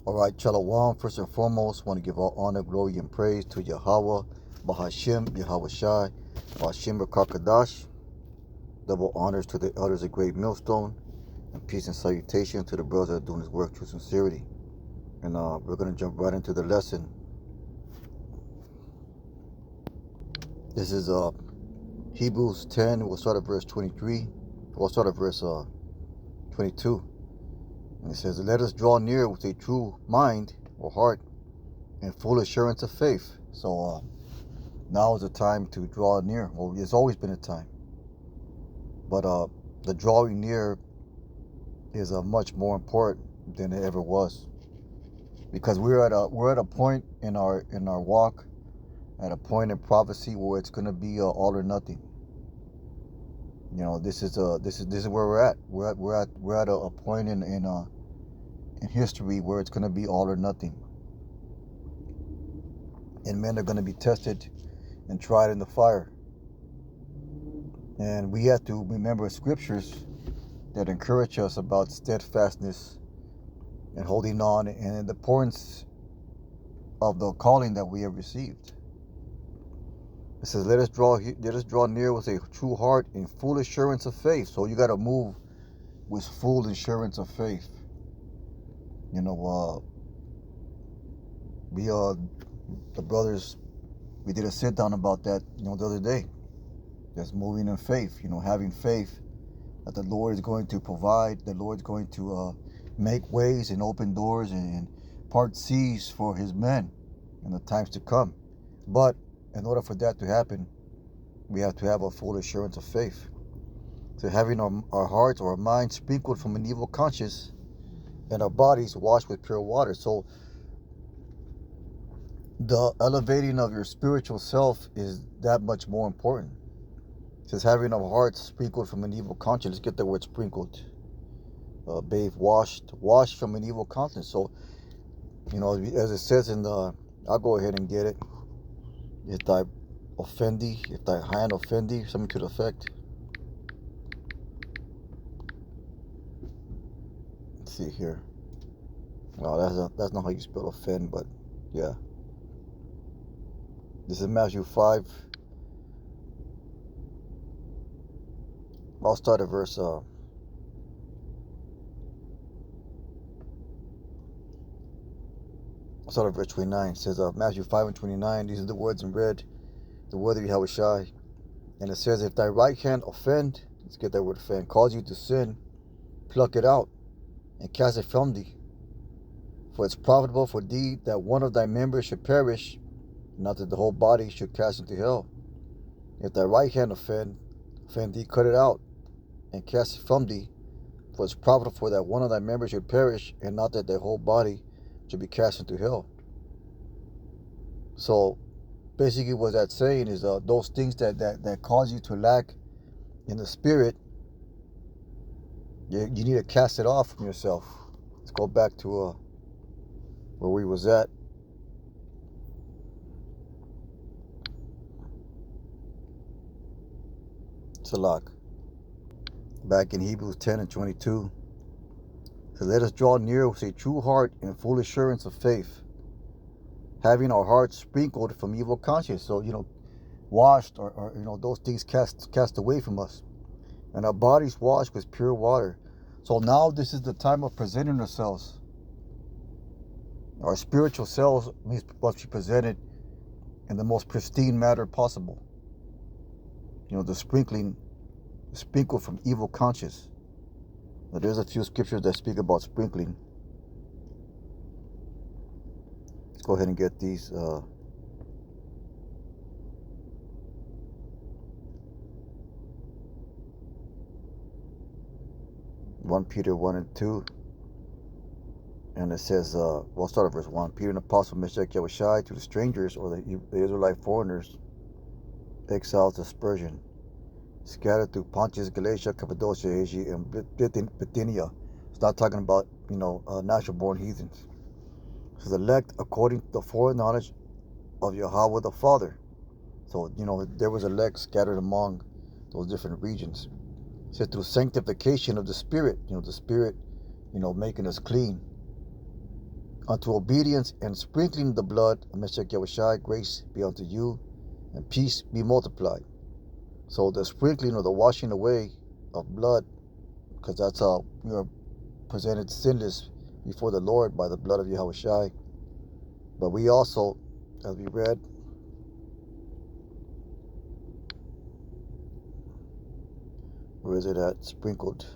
All right, Shalom. First and foremost, want to give all honor, glory, and praise to Yahweh, Bahashim, Yahweh Shai, Bahashim Kakadash. Double honors to the elders of Great Millstone, and peace and salutation to the brothers that are doing this work through sincerity. And we're going to jump right into the lesson. This is Hebrews 10. We'll start at verse 23. We'll start at verse 22. And it says, "Let us draw near with a true mind or heart and full assurance of faith." So now is the time to draw near. Well, it's always been a time, but the drawing near is much more important than it ever was, because we're at a point in our walk, at a point in prophecy where it's going to be all or nothing. You know, this is where we're at. We're at a point in history where it's going to be all or nothing, and men are going to be tested and tried in the fire. And we have to remember scriptures that encourage us about steadfastness and holding on, and the importance of the calling that we have received. It says, let us draw near with a true heart and full assurance of faith. So you got to move with full assurance of faith. You know, the brothers, we did a sit down about that, the other day. Just moving in faith, having faith that the Lord is going to provide, the Lord is going to make ways and open doors and part seas for his men in the times to come. But in order for that to happen, we have to have a full assurance of faith. So having our hearts or our minds sprinkled from an evil conscience and our bodies washed with pure water. So the elevating of your spiritual self is that much more important. It says having our hearts sprinkled from an evil conscience. Let's get the word sprinkled. Bathed, washed from an evil conscience. So, as it says in I'll go ahead and get it. If thy hand offend thee, something to the effect. Let's see here. Well, that's not how you spell offend, but yeah. This is Matthew 5. I'll start at verse 29. It says Matthew 5 and 29. These are the words in red. The word of Yahweh Shai. And it says, if thy right hand offend, let's get that word offend, cause you to sin, pluck it out and cast it from thee. For it's profitable for thee that one of thy members should perish, not that the whole body should cast into hell. If thy right hand offend thee, cut it out and cast it from thee. For it's profitable for that one of thy members should perish, and not that the whole body should be cast into hell. So basically what that's saying is those things that cause you to lack in the spirit, you need to cast it off from yourself. Let's go back to where we was at. Salak. Back in Hebrews 10 and 22. So let us draw near with a true heart and full assurance of faith, having our hearts sprinkled from evil conscience. So, washed or those things cast away from us, and our bodies washed with pure water. So now this is the time of presenting ourselves. Our spiritual selves must be presented in the most pristine manner possible. The sprinkled from evil conscience. Now, there's a few scriptures that speak about sprinkling. Let's go ahead and get these. 1 Peter 1 and 2. And it says, we'll start at verse 1. Peter, an apostle, Meshach Yahushai, to the strangers or the Israelite foreigners, exiles dispersion, scattered through Pontus, Galatia, Cappadocia, Asia, and Bithynia. It's not talking about, natural born heathens. It says, elect according to the foreknowledge of Yahweh the Father. So, there was elect scattered among those different regions. It says, through sanctification of the Spirit, the Spirit, making us clean. unto obedience and sprinkling the blood of Meshach Yahushai, grace be unto you, and peace be multiplied. So the sprinkling or the washing away of blood, because that's how we are presented sinless before the Lord by the blood of Yahushai. But we also, as we read, where is it at? Sprinkled.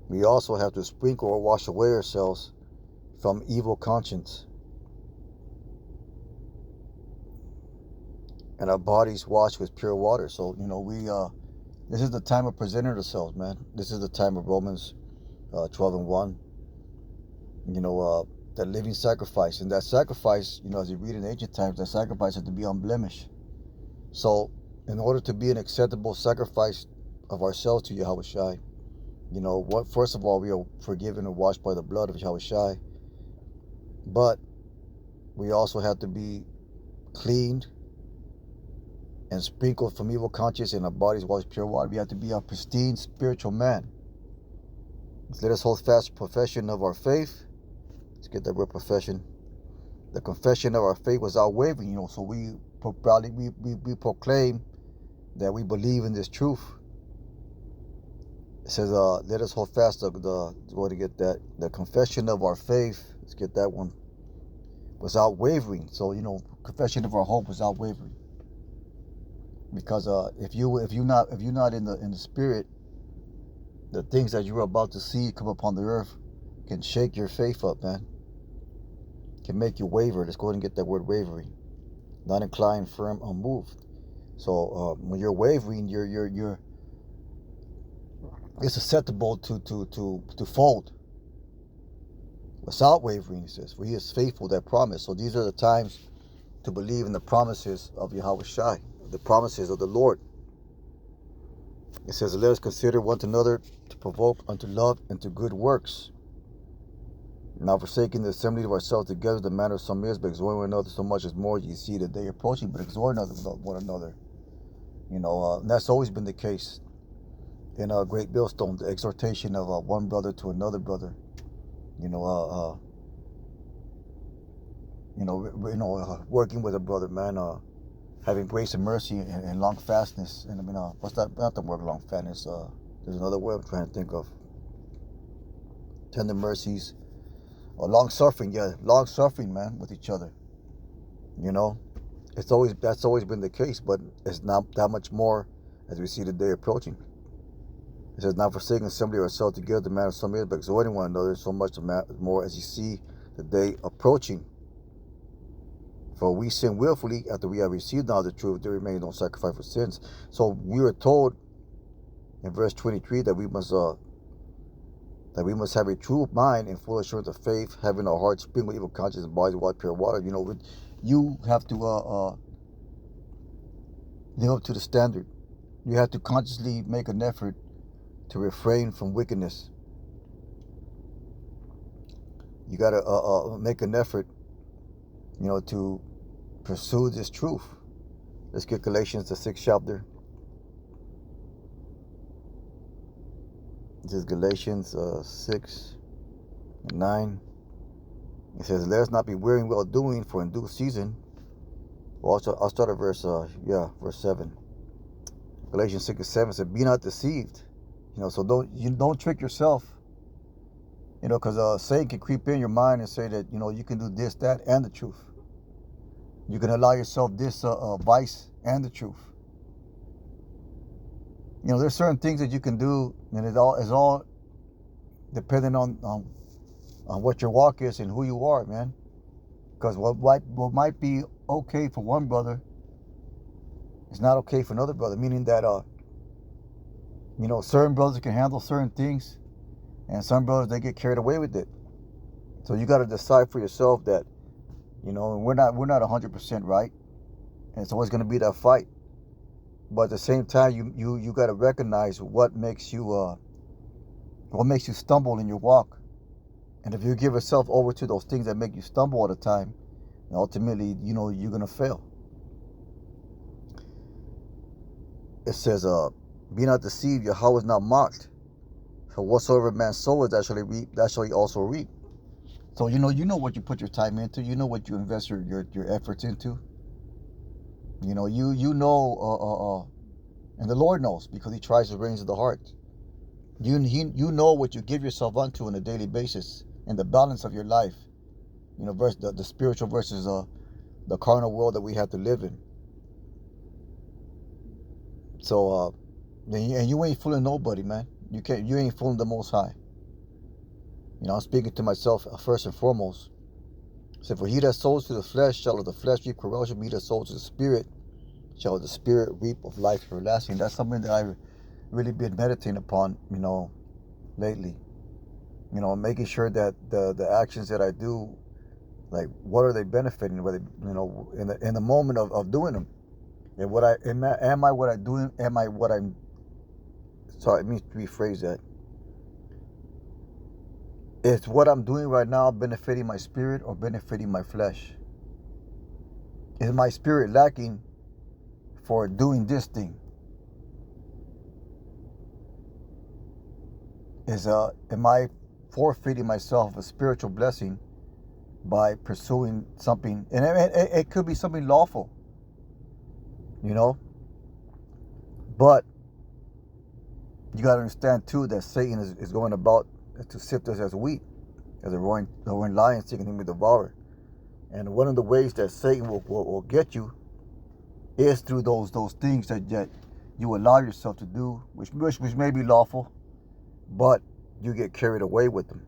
We also have to sprinkle or wash away ourselves from evil conscience, and our bodies washed with pure water. So, this is the time of presenting ourselves, man. This is the time of Romans 12:1. The living sacrifice. And that sacrifice, as you read in ancient times, that sacrifice had to be unblemished. So, in order to be an acceptable sacrifice of ourselves to Yahushai, first of all, we are forgiven and washed by the blood of Yahushai. But we also have to be cleaned and sprinkled from evil conscience, and our bodies washed pure water. We have to be a pristine spiritual man. Let us hold fast the profession of our faith. Let's get that word profession. The confession of our faith was wavering, so we proudly we proclaim that we believe in this truth. It says, let us hold fast the confession of our faith. Let's get that one. Without wavering. So, confession of our hope without wavering. Because if you're not in the spirit, the things that you're about to see come upon the earth can shake your faith up, man. Can make you waver. Let's go ahead and get that word wavering. Not inclined, firm, unmoved. So when you're wavering, you're it's susceptible to fold. Without wavering, he says, for he is faithful that promise. So these are the times to believe in the promises of Yahushai, the promises of the Lord. It says, let us consider one another to provoke unto love and to good works, not forsaking the assembly of ourselves together, the manner of some is, but exhorting one another so much as more you see the day approaching, but exhorting one another. And that's always been the case in Great Millstone, the exhortation of one brother to another brother. Working with a brother, man, having grace and mercy and long fastness. And what's that? Not the word long fastness. There's another word I'm trying to think of. Tender mercies, or long suffering. Yeah, long suffering, man, with each other. That's always been the case, but it's not that much more as we see the day approaching. It says, not forsaking assembly of ourselves together, the manner of some is, but exhorting one another so much more as you see the day approaching. For we sin willfully after we have received now the truth, there remains no sacrifice for sins. So we were told in verse 23 that we must have a true mind and full assurance of faith, having our hearts sprinkled with evil conscience and bodies washed pure water. You have to live up to the standard. You have to consciously make an effort to refrain from wickedness. You got to make an effort, to pursue this truth. Let's get Galatians, the 6th chapter. This is Galatians 6 and 9. It says, let us not be weary in well doing, for in due season. Well, I'll start at verse 7. Galatians 6 and 7 says, be not deceived. So don't trick yourself. Because Satan can creep in your mind and say that, you can do this, that, and the truth. You can allow yourself this vice and the truth. There's certain things that you can do, and it's all depending on what your walk is and who you are, man. Because what might be okay for one brother is not okay for another brother. Meaning that certain brothers can handle certain things, and some brothers, they get carried away with it. So you got to decide for yourself that, we're not 100% right, and it's always going to be that fight. But at the same time, you got to recognize what makes you stumble in your walk. And if you give yourself over to those things that make you stumble all the time, ultimately, you're going to fail. It says, be not deceived, Yahweh is not mocked. whatsoever man soweth, that shall he also reap. So you know what you put your time into. You know what you invest your efforts into. You know and the Lord knows, because He tries the reins of the heart. You know what you give yourself unto on a daily basis, and the balance of your life. You know, versus the spiritual versus the carnal world that we have to live in. So and you ain't fooling nobody, man. You ain't fooling the Most High. You know, I'm speaking to myself first and foremost. So, for he that sows to the flesh shall of the flesh reap corruption, but he that sows to the Spirit shall of the Spirit reap of life everlasting. That's something that I've really been meditating upon, you know, lately. You know, making sure that the actions that I do, like, what are they benefiting? Whether, you know, in the moment of doing them, and what am I what I'm doing? Am I what I'm? Sorry, let me rephrase that. Is what I'm doing right now benefiting my spirit or benefiting my flesh? Is my spirit lacking for doing this thing? Am I forfeiting myself a spiritual blessing by pursuing something? And it could be something lawful, you know. But you got to understand too that Satan is going about to sift us as wheat, as a roaring lion seeking him to devour. And one of the ways that Satan will get you is through those things that you allow yourself to do, which may be lawful, but you get carried away with them.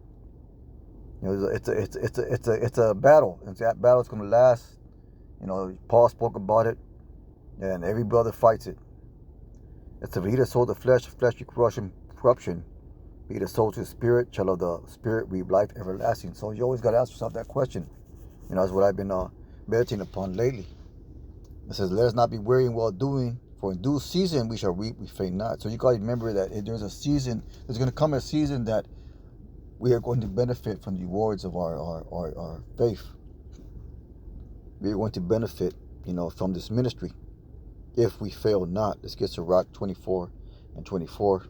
You know, it's a battle, and that battle is going to last. You know, Paul spoke about it, and every brother fights it. It's if he that sold the flesh corruption. He that sold to the Spirit shall of the Spirit reap life everlasting. So you always got to ask yourself that question. You know, that's what I've been meditating upon lately. It says, "Let us not be weary in well doing, for in due season we shall reap, we faint not." So you got to remember that there's a season. There's going to come a season that we are going to benefit from the rewards of our faith. We are going to benefit, you know, from this ministry if we fail not. Let's get to Sirach 24 and 24.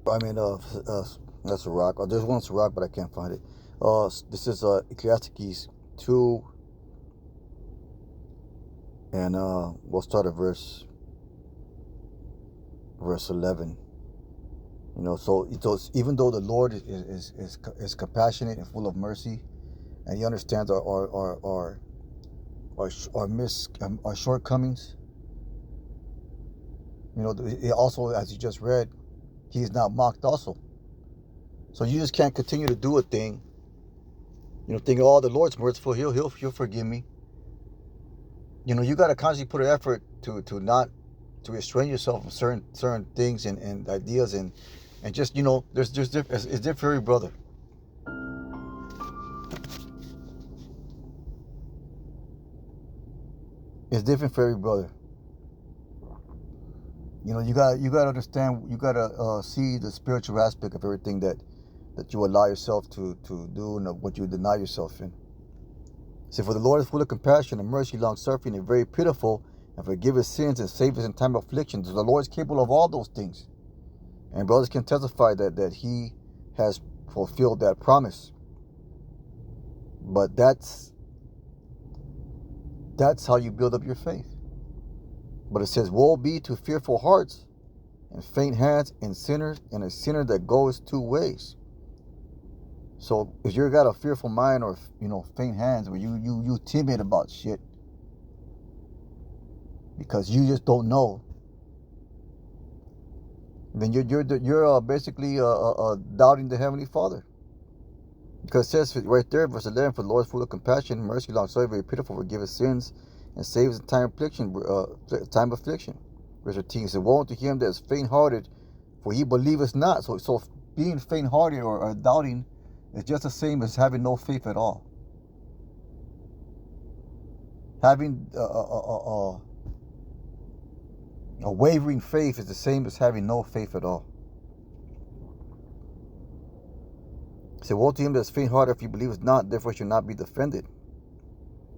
I mean, that's Sirach. There's one Sirach, but I can't find it. This is Ecclesiastes 2, and we'll start at verse 11. You know, so even though the Lord is compassionate and full of mercy, and He understands our shortcomings, you know, also, as you just read, He is not mocked also. So you just can't continue to do a thing, you know, thinking, "Oh, the Lord's merciful, He'll forgive me." You know, you got to constantly put an effort to not to restrain yourself from certain things and ideas and just, you know, it's different for every brother. It's different for every brother. You know, you got to understand. You got to see the spiritual aspect of everything that you allow yourself to do and what you deny yourself in. See, for the Lord is full of compassion and mercy, long-suffering, and very pitiful, and forgiveth sins and saveth in time of affliction. So the Lord is capable of all those things. And brothers can testify that He has fulfilled that promise. But that's how you build up your faith. But it says, "Woe be to fearful hearts and faint hands and sinners, and a sinner that goes two ways." So if you got a fearful mind, or, you know, faint hands, where you timid about shit because you just don't know, then you're basically doubting the Heavenly Father. Because it says right there, verse 11, "For the Lord is full of compassion, mercy, long-suffering, very pitiful, forgiveth sins, and saves in time of affliction." Verse 13 says, "Woe unto him that is faint-hearted, for he believeth not." So being faint-hearted or doubting is just the same as having no faith at all. Having a wavering faith is the same as having no faith at all. Say, "Woe to him that is faint-hearted, if he believeth not, therefore shall not be defended.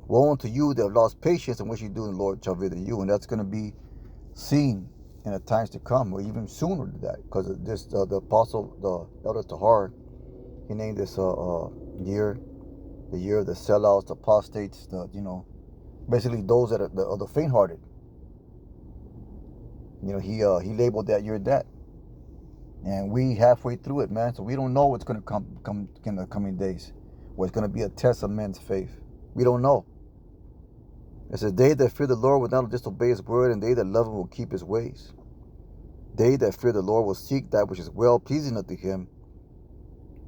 Woe unto you that have lost patience, and what you do in the Lord shall visit you." And that's going to be seen in the times to come, or even sooner than that, because this the apostle, the elder Tahar, he named this year the year of the sellouts, the apostates, basically those that are the faint-hearted. He labeled that year that, and we halfway through it, man. So we don't know what's going to come in the coming days, what's going to be a test of men's faith. We don't know. It says, "They that fear the Lord will not disobey His word, and they that love Him will keep His ways. They that fear the Lord will seek that which is well pleasing unto Him,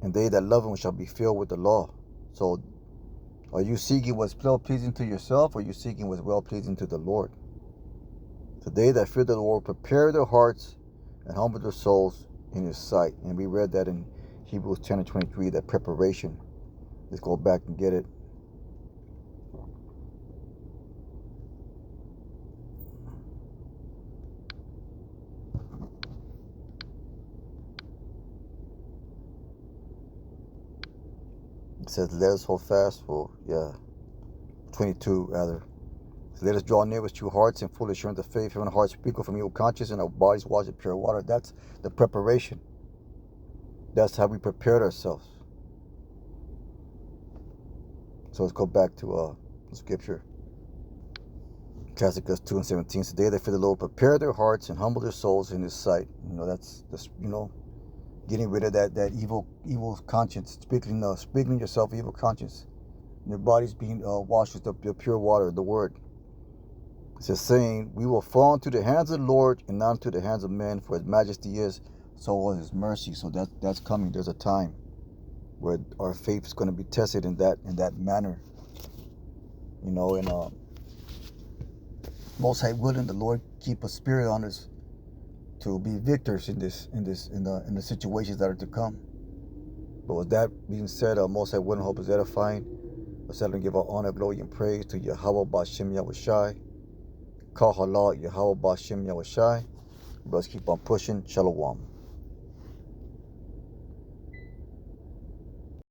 and they that love Him shall be filled with the law." So, are you seeking what's well pleasing to yourself, or are you seeking what's well pleasing to the Lord? So they that fear the Lord prepare their hearts and humble their souls in His sight. And we read that in Hebrews 10 and 23, that preparation. Let's go back and get it. It says, let us hold fast for, 22 rather. So let us draw near with true hearts and full assurance of faith, having hearts sprinkled from evil conscience and our bodies washed in pure water. That's the preparation. That's how we prepared ourselves. So let's go back to the scripture. Ecclesiastes 2 and 17. So they that fear the Lord prepare their hearts and humble their souls in His sight. That's getting rid of that evil conscience, speaking yourself evil conscience. And your body's being washed with the pure water, the word. It says, saying, we will fall into the hands of the Lord and not into the hands of men, for His majesty is, so was His mercy. So that's coming. There's a time where our faith is going to be tested in that manner. And Most High willing, the Lord keep a spirit on us to be victors in the situations that are to come. But with that being said, Most High willing, hope is edifying. Let's let Him give our honor, glory, and praise to Yahweh Bashem Yahushai. Call Halal Yahweh Bashem Yahushai. Let's keep on pushing. Shalom.